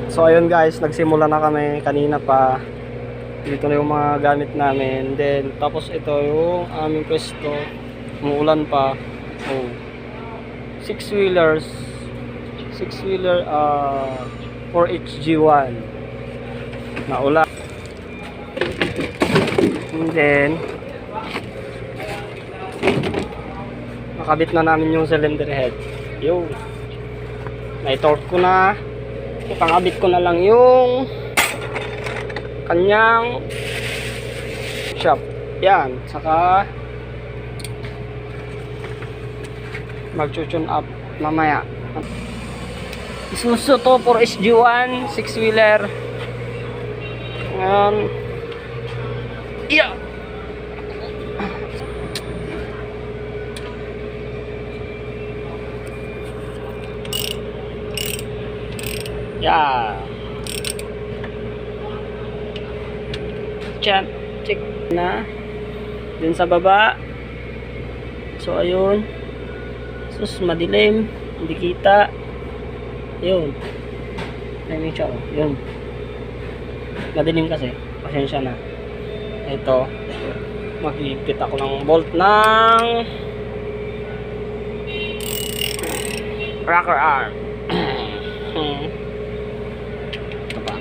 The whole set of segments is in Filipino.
So ayun guys, nagsimula na kami kanina pa. Dito na yung mga gamit namin. Then tapos ito yung aming pwesto. Umuulan pa. Oh. 6-wheeler 4HG1 na ulan. And then nakabit na namin yung cylinder head. Yo. Na-torque ko na. Ipangabit ko na lang yung kanyang shop. Yan. Saka mag-tune up mamaya. Isuzu to 4SG1 6-wheeler. Ngayon. Yeah. Yeah. Check na. Din sa baba. So ayun. Sus madilim, hindi kita. Ayun. Ayun siya. Ayun. Madilim kasi. Pasensya na. Ito. Magigpit ako ng bolt ng rocker arm. Ito pa.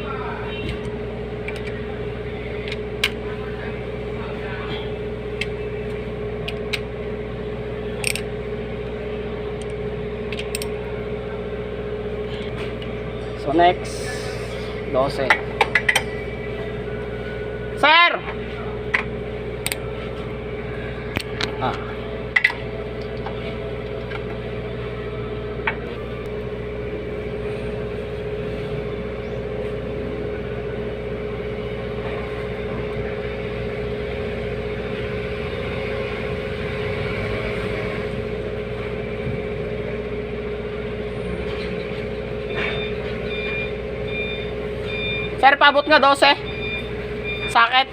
So next 12. Sir! Sir, pabot nga 12. Sakit.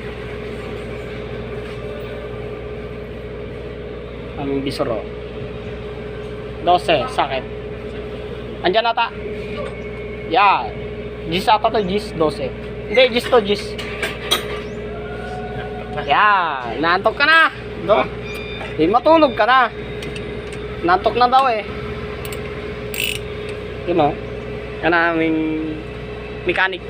Aming bisoro. 12, sakit. Andyan ata. Yeah. Gis ata to, gis 12. Hindi, gis to, gis. Yeah. Naantok ka na. Do. Di matulog ka na. Naantok na daw eh. Yun o. Yan na aming mechanic.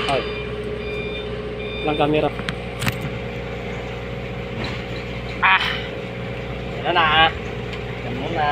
Ay. Lang camera. Yan na. Yan muna.